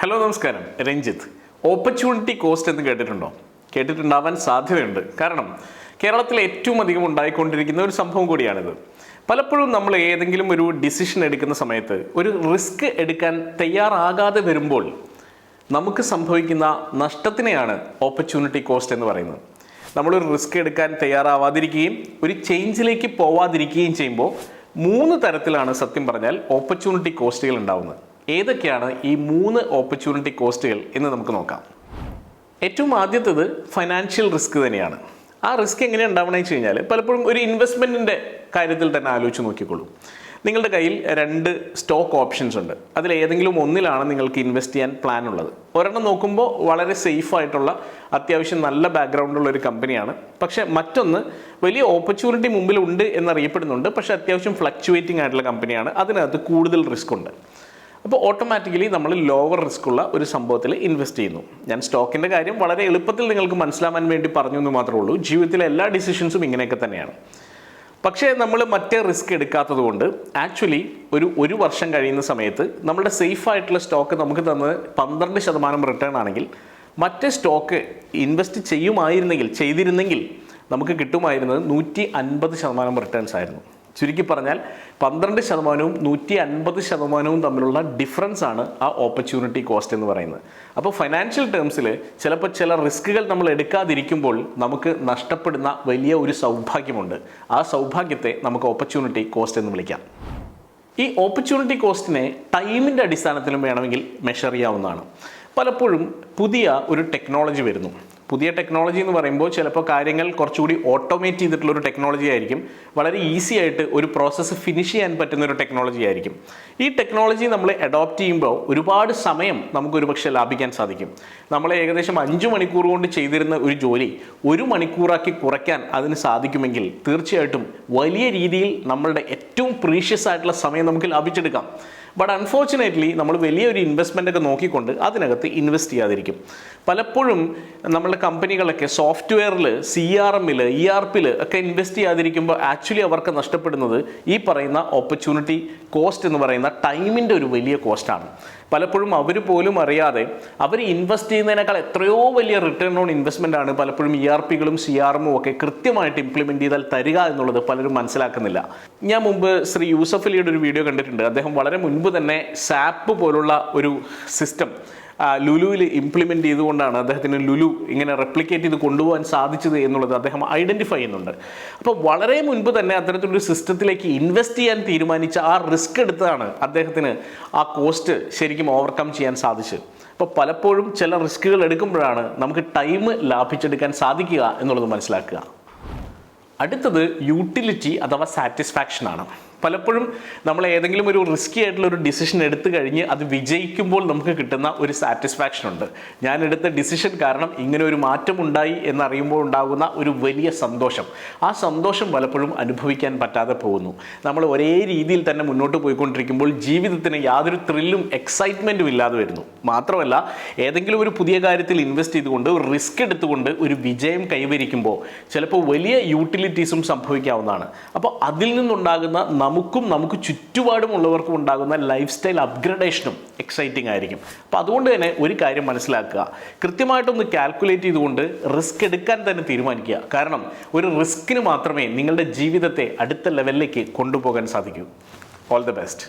Hello നമസ്കാരം, Ranjith. Opportunity cost എന്ന് കേട്ടിട്ടുണ്ടോ? കേട്ടിട്ടുണ്ടാവാൻ സാധ്യതയുണ്ട്. കാരണം കേരളത്തിൽ ഏറ്റവും അധികം ഉണ്ടായിക്കൊണ്ടിരിക്കുന്ന ഒരു സംഭവം കൂടിയാണിത്. പലപ്പോഴും നമ്മൾ ഏതെങ്കിലും ഒരു ഡിസിഷൻ എടുക്കുന്ന സമയത്ത് ഒരു റിസ്ക് എടുക്കാൻ തയ്യാറാകാതെ വരുമ്പോൾ നമുക്ക് സംഭവിക്കുന്ന നഷ്ടത്തിനെയാണ് ഓപ്പർച്യൂണിറ്റി കോസ്റ്റ് എന്ന് പറയുന്നത്. നമ്മളൊരു റിസ്ക് എടുക്കാൻ തയ്യാറാവാതിരിക്കുകയും ഒരു ചേഞ്ചിലേക്ക് പോവാതിരിക്കുകയും ചെയ്യുമ്പോൾ 3 തരത്തിലാണ് സത്യം പറഞ്ഞാൽ ഓപ്പർച്യൂണിറ്റി കോസ്റ്റുകൾ ഉണ്ടാവുന്നത്. ഏതൊക്കെയാണ് ഈ 3 ഓപ്പർച്യൂണിറ്റി കോസ്റ്റുകൾ എന്ന് നമുക്ക് നോക്കാം. ഏറ്റവും ആദ്യത്തേത് ഫൈനാൻഷ്യൽ റിസ്ക് തന്നെയാണ്. ആ റിസ്ക് എങ്ങനെയാണ് ഉണ്ടാവണമെന്ന് വെച്ച് കഴിഞ്ഞാൽ പലപ്പോഴും ഒരു ഇൻവെസ്റ്റ്മെൻറ്റിൻ്റെ കാര്യത്തിൽ തന്നെ ആലോചിച്ച് നോക്കിക്കോളൂ. നിങ്ങളുടെ കയ്യിൽ 2 സ്റ്റോക്ക് ഓപ്ഷൻസ് ഉണ്ട്. അതിൽ ഏതെങ്കിലും ഒന്നിലാണ് നിങ്ങൾക്ക് ഇൻവെസ്റ്റ് ചെയ്യാൻ പ്ലാൻ ഉള്ളത്. ഒരെണ്ണം നോക്കുമ്പോൾ വളരെ സേഫ് ആയിട്ടുള്ള അത്യാവശ്യം നല്ല ബാക്ക്ഗ്രൗണ്ടുള്ള ഒരു കമ്പനിയാണ്. പക്ഷേ മറ്റൊന്ന് വലിയ ഓപ്പർച്യൂണിറ്റി മുമ്പിലുണ്ട് എന്നറിയപ്പെടുന്നുണ്ട്. പക്ഷേ അത്യാവശ്യം ഫ്ലക്ച്വേറ്റിംഗ് ആയിട്ടുള്ള കമ്പനിയാണ്. അതിനകത്ത് കൂടുതൽ റിസ്ക് ഉണ്ട്. അപ്പോൾ ഓട്ടോമാറ്റിക്കലി നമ്മൾ ലോവർ റിസ്ക് ഉള്ള ഒരു സംഭവത്തിൽ ഇൻവെസ്റ്റ് ചെയ്യുന്നു. ഞാൻ സ്റ്റോക്കിൻ്റെ കാര്യം വളരെ എളുപ്പത്തിൽ നിങ്ങൾക്ക് മനസ്സിലാവാൻ വേണ്ടി പറഞ്ഞു എന്ന് മാത്രമേ ഉള്ളൂ. ജീവിതത്തിലെ എല്ലാ ഡിസിഷൻസും ഇങ്ങനെയൊക്കെ തന്നെയാണ്. പക്ഷേ നമ്മൾ മറ്റേ റിസ്ക് എടുക്കാത്തത് കൊണ്ട് ആക്ച്വലി ഒരു വർഷം കഴിയുന്ന സമയത്ത് നമ്മുടെ സേഫ് ആയിട്ടുള്ള സ്റ്റോക്ക് നമുക്ക് തന്നത് 12% റിട്ടേൺ ആണെങ്കിൽ മറ്റേ സ്റ്റോക്ക് ഇൻവെസ്റ്റ് ചെയ്തിരുന്നെങ്കിൽ നമുക്ക് കിട്ടുമായിരുന്നത് 150% റിട്ടേൺസ് ആയിരുന്നു. ചുരുക്കി പറഞ്ഞാൽ 12%വും 150%വും തമ്മിലുള്ള ഡിഫറൻസ് ആണ് ആ ഓപ്പർച്യൂണിറ്റി കോസ്റ്റ് എന്ന് പറയുന്നത്. അപ്പോൾ ഫൈനാൻഷ്യൽ ടേംസിൽ ചിലപ്പോൾ ചില റിസ്കുകൾ നമ്മൾ എടുക്കാതിരിക്കുമ്പോൾ നമുക്ക് നഷ്ടപ്പെടുന്ന വലിയ ഒരു സൗഭാഗ്യമുണ്ട്. ആ സൗഭാഗ്യത്തെ നമുക്ക് ഓപ്പർച്യൂണിറ്റി കോസ്റ്റ് എന്ന് വിളിക്കാം. ഈ ഓപ്പർച്യൂണിറ്റി കോസ്റ്റിനെ ടൈമിൻ്റെ അടിസ്ഥാനത്തിലും വേണമെങ്കിൽ മെഷർ ചെയ്യാവുന്നതാണ്. പലപ്പോഴും പുതിയ ഒരു ടെക്നോളജി വരുന്നു. പുതിയ ടെക്നോളജി എന്ന് പറയുമ്പോൾ ചിലപ്പോൾ കാര്യങ്ങൾ കുറച്ചുകൂടി ഓട്ടോമേറ്റ് ചെയ്തിട്ടുള്ളൊരു ടെക്നോളജി ആയിരിക്കും. വളരെ ഈസി ആയിട്ട് ഒരു പ്രോസസ്സ് ഫിനിഷ് ചെയ്യാൻ പറ്റുന്ന ഒരു ടെക്നോളജി ആയിരിക്കും. ഈ ടെക്നോളജി നമ്മൾ അഡോപ്റ്റ് ചെയ്യുമ്പോൾ ഒരുപാട് സമയം നമുക്കൊരു പക്ഷേ ലാഭിക്കാൻ സാധിക്കും. നമ്മൾ ഏകദേശം 5 മണിക്കൂർ കൊണ്ട് ചെയ്തിരുന്ന ഒരു ജോലി 1 മണിക്കൂറാക്കി കുറയ്ക്കാൻ അതിന് സാധിക്കുമെങ്കിൽ തീർച്ചയായിട്ടും വലിയ രീതിയിൽ നമ്മളുടെ ഏറ്റവും പ്രീഷ്യസ് ആയിട്ടുള്ള സമയം നമുക്ക് ലാഭിച്ചെടുക്കാം. ബട്ട് അൺഫോർച്ചുനേറ്റ്ലി നമ്മൾ വലിയൊരു ഇൻവെസ്റ്റ്മെൻ്റ് ഒക്കെ നോക്കിക്കൊണ്ട് അതിനകത്ത് ഇൻവെസ്റ്റ് ചെയ്യാതിരിക്കും. പലപ്പോഴും നമ്മളുടെ കമ്പനികളൊക്കെ സോഫ്റ്റ്വെയറിൽ, CRMൽ, ERPൽ ഒക്കെ ഇൻവെസ്റ്റ് ചെയ്യാതിരിക്കുമ്പോൾ ആക്ച്വലി അവർക്ക് നഷ്ടപ്പെടുന്നത് ഈ പറയുന്ന ഓപ്പർച്യൂണിറ്റി കോസ്റ്റ് എന്ന് പറയുന്ന ടൈമിൻ്റെ ഒരു വലിയ കോസ്റ്റാണ്. പലപ്പോഴും അവർ പോലും അറിയാതെ അവർ ഇൻവെസ്റ്റ് ചെയ്യുന്നതിനേക്കാൾ എത്രയോ വലിയ റിട്ടേൺ ഓൺ ഇൻവെസ്റ്റ്മെൻ്റ് ആണ് പലപ്പോഴും ERPകളും CRMും ഒക്കെ കൃത്യമായിട്ട് ഇംപ്ലിമെൻറ്റ് ചെയ്താൽ തരിക എന്നുള്ളത് പലരും മനസ്സിലാക്കുന്നില്ല. ഞാൻ മുമ്പ് ശ്രീ യൂസഫ് അലിയുടെ ഒരു വീഡിയോ കണ്ടിട്ടുണ്ട്. അദ്ദേഹം വളരെ മുൻപ് തന്നെ സാപ്പ് പോലുള്ള ഒരു സിസ്റ്റം ലുലുവിൽ ഇംപ്ലിമെൻറ്റ് ചെയ്തുകൊണ്ടാണ് അദ്ദേഹത്തിന് ലുലു ഇങ്ങനെ റെപ്ലിക്കേറ്റ് ചെയ്ത് കൊണ്ടുപോകാൻ സാധിച്ചത് എന്നുള്ളത് അദ്ദേഹം ഐഡൻറ്റിഫൈ ചെയ്യുന്നുണ്ട്. അപ്പോൾ വളരെ മുൻപ് തന്നെ അത്തരത്തിലൊരു സിസ്റ്റത്തിലേക്ക് ഇൻവെസ്റ്റ് ചെയ്യാൻ തീരുമാനിച്ച ആ റിസ്ക് എടുത്താണ് അദ്ദേഹത്തിന് ആ കോസ്റ്റ് ശരിക്കും ഓവർകം ചെയ്യാൻ സാധിച്ചത്. അപ്പോൾ പലപ്പോഴും ചില റിസ്കുകൾ എടുക്കുമ്പോഴാണ് നമുക്ക് ടൈം ലാഭിച്ചെടുക്കാൻ സാധിക്കുക എന്നുള്ളത് മനസ്സിലാക്കുക. അടുത്തത് യൂട്ടിലിറ്റി അഥവാ സാറ്റിസ്ഫാക്ഷൻ ആണ്. പലപ്പോഴും നമ്മൾ ഏതെങ്കിലും ഒരു റിസ്കി ആയിട്ടുള്ള ഒരു ഡിസിഷൻ എടുത്തു കഴിഞ്ഞ് അത് വിജയിക്കുമ്പോൾ നമുക്ക് കിട്ടുന്ന ഒരു സാറ്റിസ്ഫാക്ഷൻ ഉണ്ട്. ഞാൻ എടുത്ത ഡിസിഷൻ കാരണം ഇങ്ങനെ ഒരു മാറ്റം ഉണ്ടായി എന്നറിയുമ്പോൾ ഉണ്ടാകുന്ന ഒരു വലിയ സന്തോഷം. ആ സന്തോഷം പലപ്പോഴും അനുഭവിക്കാൻ പറ്റാതെ പോകുന്നു. നമ്മൾ ഒരേ രീതിയിൽ തന്നെ മുന്നോട്ട് പോയിക്കൊണ്ടിരിക്കുമ്പോൾ ജീവിതത്തിന് യാതൊരു ത്രില്ലും എക്സൈറ്റ്മെൻറ്റും ഇല്ലാതെ വരുന്നു. മാത്രമല്ല ഏതെങ്കിലും ഒരു പുതിയ കാര്യത്തിൽ ഇൻവെസ്റ്റ് ചെയ്തുകൊണ്ട് ഒരു റിസ്ക് എടുത്തുകൊണ്ട് ഒരു വിജയം കൈവരിക്കുമ്പോൾ ചിലപ്പോൾ വലിയ യൂട്ടിലിറ്റീസും സംഭവിക്കാവുന്നതാണ്. അപ്പോൾ അതിൽ നിന്നുണ്ടാകുന്ന നമുക്ക് ചുറ്റുപാടുമുള്ളവർക്കും ഉണ്ടാകുന്ന ലൈഫ് സ്റ്റൈൽ അപ്ഗ്രഡേഷനും എക്സൈറ്റിംഗ് ആയിരിക്കും. അപ്പോൾ അതുകൊണ്ട് തന്നെ ഒരു കാര്യം മനസ്സിലാക്കുക, കൃത്യമായിട്ടൊന്ന് കാൽക്കുലേറ്റ് ചെയ്തുകൊണ്ട് റിസ്ക് എടുക്കാൻ തന്നെ തീരുമാനിക്കുക. കാരണം ഒരു റിസ്കിന് മാത്രമേ നിങ്ങളുടെ ജീവിതത്തെ അടുത്ത ലെവലിലേക്ക് കൊണ്ടുപോകാൻ സാധിക്കൂ. All the best.